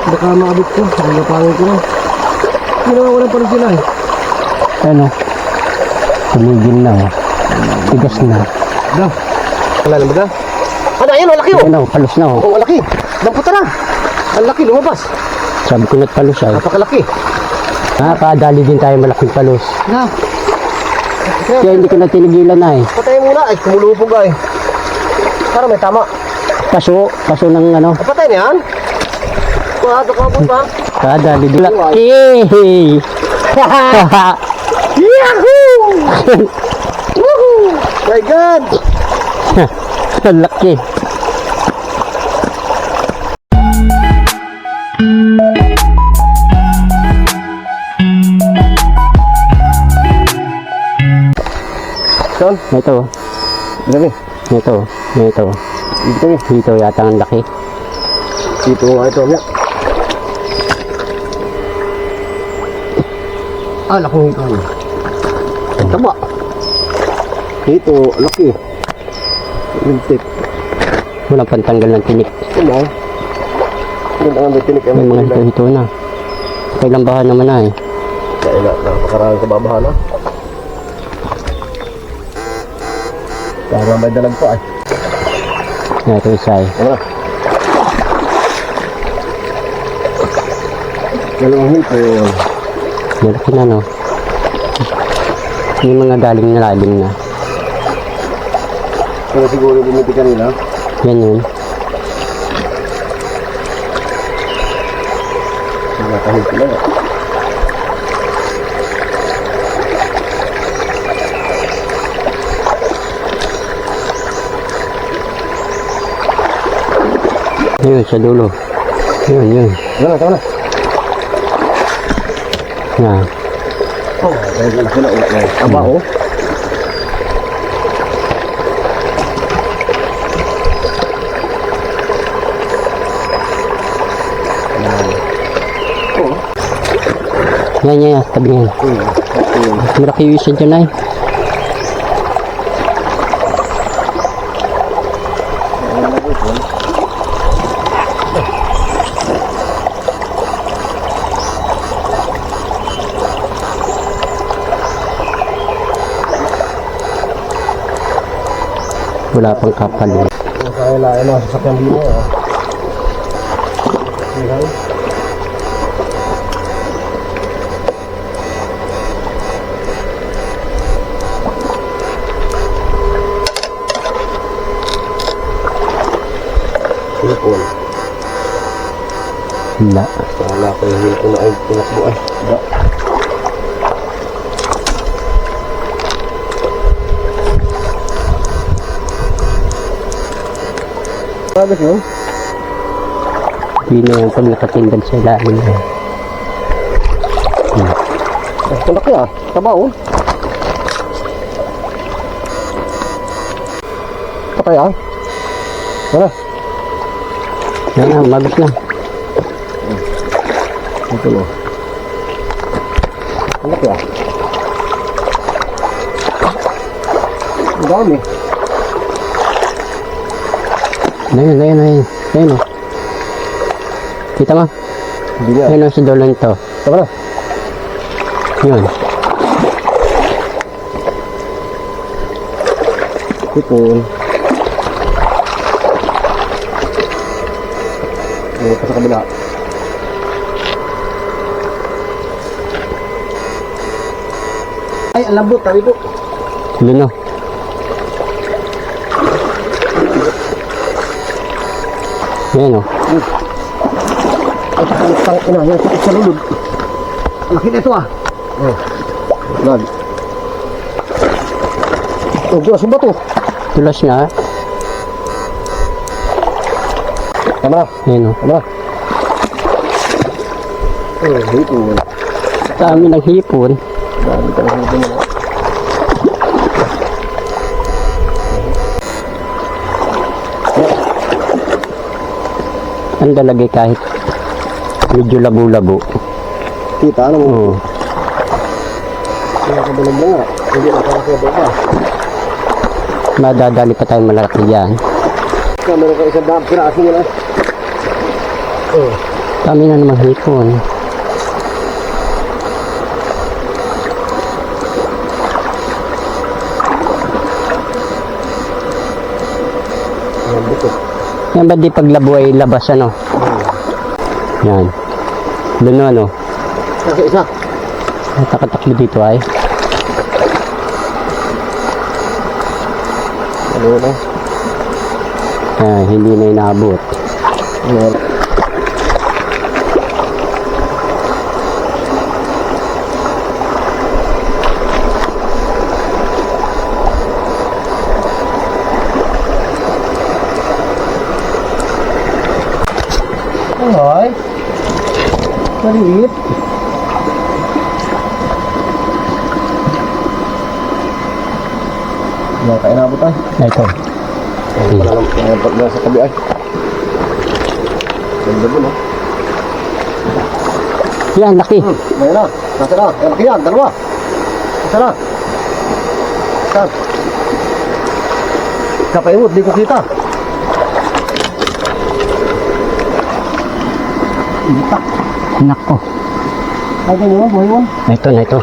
Baka maabot ko. Baka napangin ko na. Ginawa pa rin sila eh. Ano? Tumigil na oh. Tigas na. Da. Wala naman da. Ano, ayun, ang laki oh. Ayun oh, palos na oh. Oo, ang laki. Damputa na. Ang laki, lumabas. Sabi ko na't palos ay. Napakalaki. Nakakadali din tayo malaking palos. Na. Kaya hindi ko na tinigilan na eh. Patayin muna. Ay, kumulupog ay. Para may tama. Kaso ng ano. Patay na yan. Kuhado ka po ba? Kadali din. Yay! Yahoo! Woohoo! My God! Ang laki. Son? Ito. Dami. Ito. Dito yata ang laki. Dito nga ito. Yan. Lakong ito. Tama. Ito, laki. Lintik. Walang pantanggal ng tinik. Tama. Ganda nga may tinik. May mga hito na. Kailang bahan naman na eh. Kaya na, napakaraming kababahan na. Kaya may dalag pa ay. Ito isa eh. Tama na. Dalawang hito. Malaki na no. May mga galing na lalim na. Kaya siguro bumiti kanila. Yan yun. Nakahit sila nga. Yun sa dulo. Yun. Tama na. Yan. Oh, kaya laki na ulat na. Aba oh. Yan. Tabi yan. Malaki yung isa dyan ay. Wala pang kapal eh. Kaya lang mga sasakyan din mo. Hipon. Wala. Wala ko yung hipon na ay tinakbo ay. Sabi ko? Hindi na yan pag nakatindan sa ilalim na. Ito laki ah. Taba oh. Patay ah. Tara. Yan mabis na. Ito no. Ang laki ah. Ang dami. Ayun oh. Kita mo? Hindi nga. Ayun oh, sa dulo nito. Tama na. Yun. Hipon. May pa sa kabila. Ay, alabot. Tabi po. Yun oh. Yan o. Ay, ina, yan sa lulod. Laki na ito ah. Oh. Lag. Oh, Diyos, ba ito? Tulas na. Tama na. Yan o. Tama na. Oh, hipon. Dami ng hipon. Dami ka ng hipon. Ang dalagay kahit medyo labo-labo. Kita, ano mo? Oo. Nakakabalag na nga. Hindi nakakasaba pa. Madadali pa tayo malaki yan. Meron ka isang daan. Pirasin mo na. Oh. Kami na naman hipon. Ayan, buto. Yan ba di paglabo ay labas ano? Yan. Doon no, ano? Isa. Nakatakbo dito ay. Ano na? Hindi na inaabot. Ano? Ay, maliit. Yan, kaya nabot ay. Ito. Wala lang, pag nasa tabi ay. Ganda mo, no? Yan, laki. Mayroon na. Nasa na. Yan, laki yan. Dalawa. Isa na. Saan? Kapaimot, di ko kita. Itak. Nako. Ay, ganyan mo, buhay mo. Ito na ito.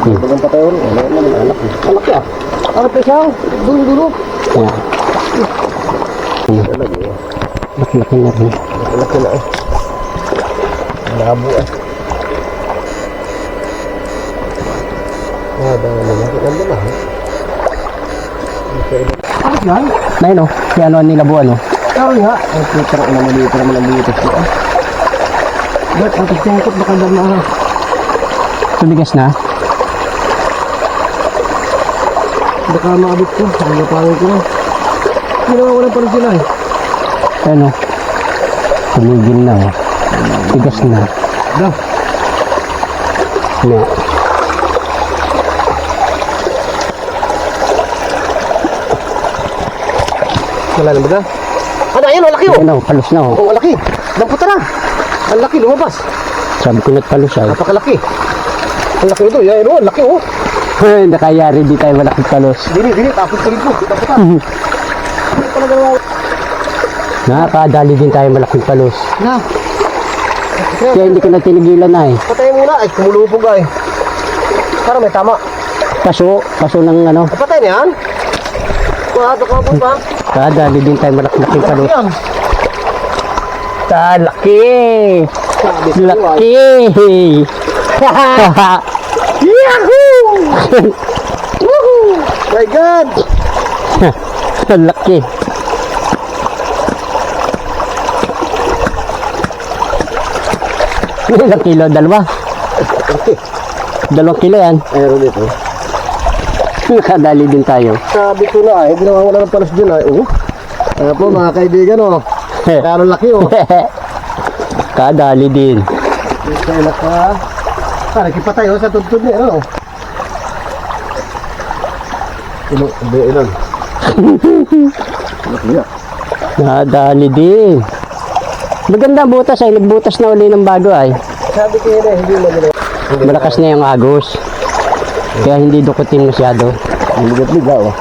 Bagang patay mo. Anak. Anak ya. Anak pa siya. Dulo. Yan. Laki-laki na rin. Laki na eh. Labo eh. Dahil malaki ang dala. Ano yan? Na yun o. Yan o, nilabuan o. Ano nga? Ang putra na maliit naman ang butas ko. Ba't ang kusungkot baka dala na? Tumigas na. Baka maabot ko. Ang napangin ko na. Ginawawalan pa rin sila eh. Ano? Tumigil na o. Tigas na. Dah. Na. Wala na ba da? Ano, ayun, ang laki oh. Yan o, palos na o. Oh, ang laki. Damputa na. Ang laki, lumabas. Sabi ko nagpalos ay. Napakalaki. Ang laki ito. Yan, oh, ang laki oh. Nakayari, di tayo malaking palos. Dini, tapos ko rin po. Damputa. Nakakadali din tayo malaking palos. Na. Kaya hindi ko na tinigilan na eh. Patay muna. Ay, kumulupog ay. Para may tama. Kaso ng ano. Patay na yan. Ito ka po ba? Kadali din tayo malaking palos. Yan. Laki! Laki! Yahoo! Woohoo! My God! Laki! Ilang kilo? Dalawa? 2 kilo yan. Ayun dito. Nakadali din tayo. Sabi ko na ay, ginawa wala ng palas dyan ay. Ayan po mga kaibigan oh. Kaya laki oh. Kadali din. Kaya ka. Para kipatay oh sa tuntun niya ano. Ilan? Laki niya. Nadali din. Maganda butas ay. Nagbutas na uli ng bago ay. Sabi ko yun hindi mo nila. Malakas na yung agos. Kaya hindi dukutin masyado. Ang ligat-liga oh.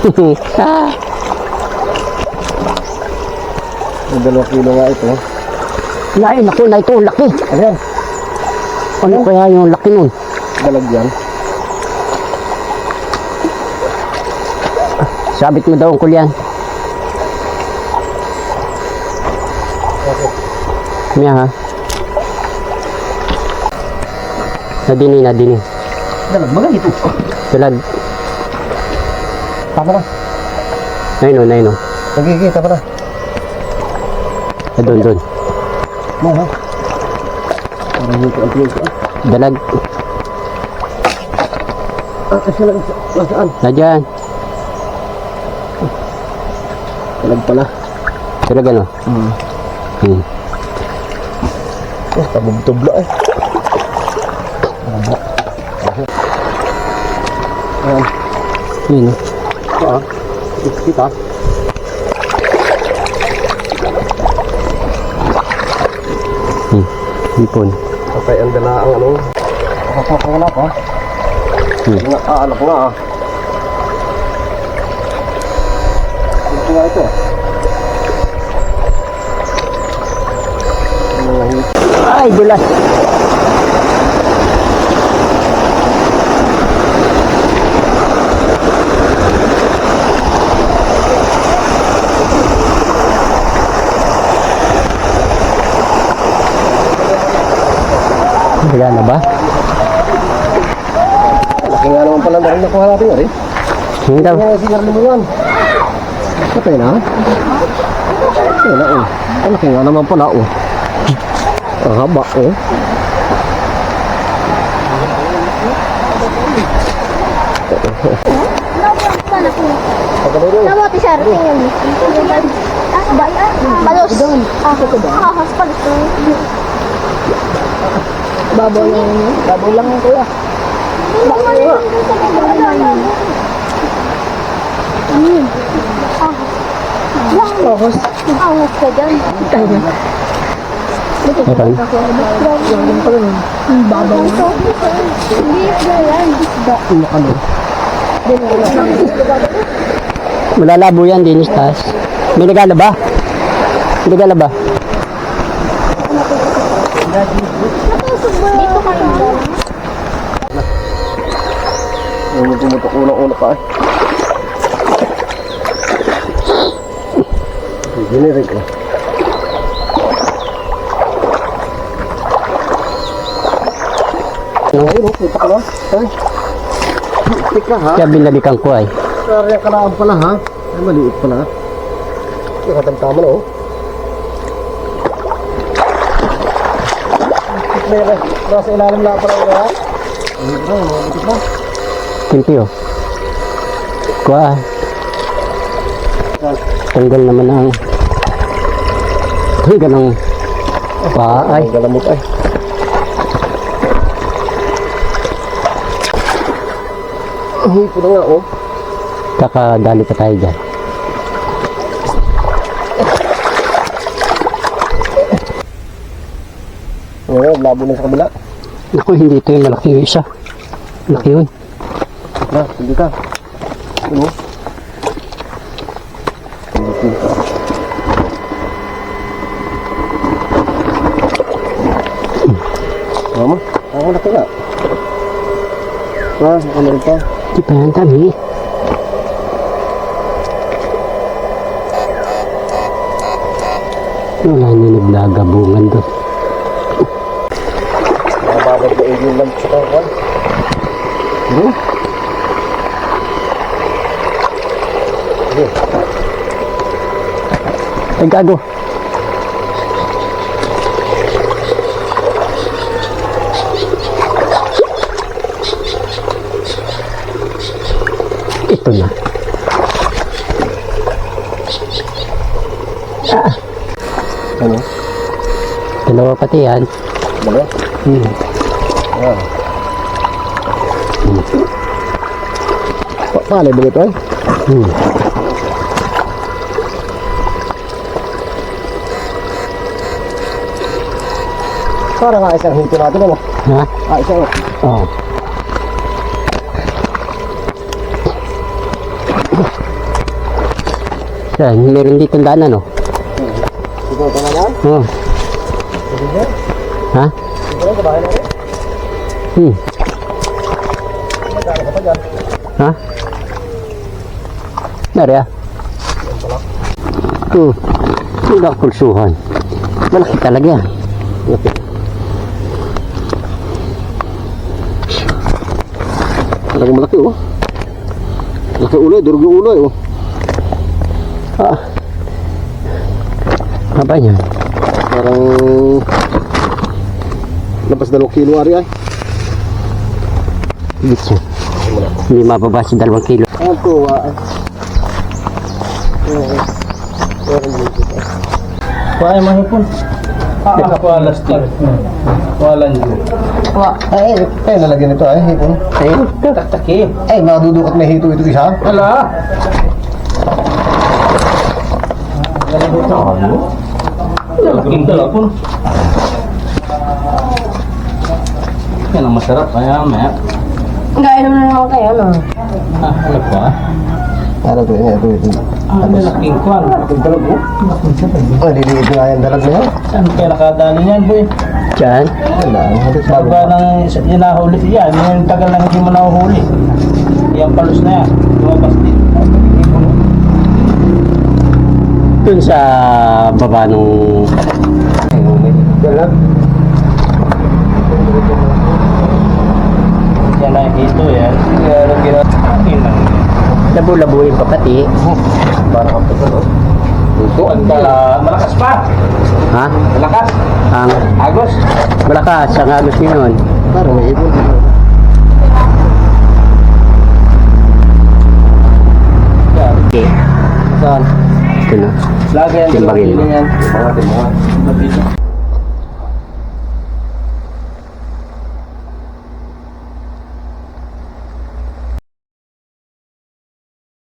Ang 2 kilo nga ito. Nain ako na ito. Laki. Ayan. Ano kaya yung laki nun? Dalag yan. Sabit mo daw ang kulyan. Miya ha. Nadini. Dalag mga ito. Dalag. Tama na. Naino. Nagigita pa na. Doon. Ha? Parang hito ang place ah. Dalag. Kasi lang nasaan? Nadyan. Dalag pala. Dalag ano? Oh, tabog-tubla eh. Ayan. Yun. Kita. Hipon. Okay, ang dala ang ano. Wala pa. Anak nga ah. Ito nga ito. Ay, dulas. Wala na ba? Laki nga naman pala na rin nakuha natin nga rin. Hindi daw. Kaya sigarilyo mo yan. Patay na. Patay na oh. Ang laki nga naman pala oh. Ang haba oh. Nama ti share tingin. Palos. Ahas palos. Babaw lang yun. Babaw lang yun kuya. Ahas. Ahas ka dyan. Meron. Babaw lang. Hindi ba yan? Ano? Malalabo yan, Dinis Tas. May nagala ba? May nagala ba? Dito ka na. Yung tumutok ulang-ulang ka eh. Generic eh. Ayun oh, kita ka ba? Ay. Tika ha? Kaya binalikan ko ay. Karya ka lang pala ha? Ay maliit pala. Nakatamtama na oh. Nasa ilalim lang pala yun ha? Timpi oh. Kuha. Tanggal naman ang ganang paay. Ang galamot ay. Ay, ito na nga oh. Kakadali pa tayo dyan. Ngayon, labo na sa kabila. Naku, hindi ito yung malaki yung isa. Malaki yun. Na, hindi ka. Ano? Hindi ka. Mama, ako laki nga. Ano rin pa? Di pa yan dami. Wala na naglagabungan doon. Mababad na yung lunch sa kawan. Ano? Ay, gago. Ito na. Ano? Dalawa pati yan. Dalawa? Ah. Paano ba ito ay? Parang nga isang hito natin ano? Ha? Isang Oo. Yan, meron dito daan ano? Ito na yan? Oo. Ha? Ito na sa bahay natin? Magkano ka pa dyan? Ha? Nari ah. Ito. Hindi ako pulsuhan. Malaki talaga yan. Okay. Talagang malaki oh. Malaki ulo, durog yung ulo oh. Ah. Apa niya? Parang lampas 2 kilo ari ay. Dito. Hindi mababa sa 2 kilo. Ang tuwa ay. Kuha yung mahipon. Kuha lastik. Kuha lanyo. Ay, nalagyan ito ay hipon. Ayun. Taktaki. Ay, madudukot may hito ito isa. Hala! Galing ito ako. Laking talapon. Yan ang masarap. Kaya maya. Gaya naman ako kayo, no? Ano pa? Ano to? Ito. Ah, malaking kwan. Oh, diliit nga yung dalag na yan. Saan kaya nakadali niyan, boy? Diyan. Wala. Halos bago. Baba ng inahuli yan. Yung tagal na hindi mo nahuhuli. Yan palos na yan. Lumabas din. Dun sa baba nung... Dalag. Yan na dito yan. Akin lang yan. Labo-labuin pa pati. Parang ang pagkalo. Ito, at malakas pa. Ha? Malakas. Ang Agos. malakas. Ang agos ngayon. Parang may ibon. Okay. Saan? Ito na. Lagi yan. Timbangin mo. Yan. Mga. Mabisa.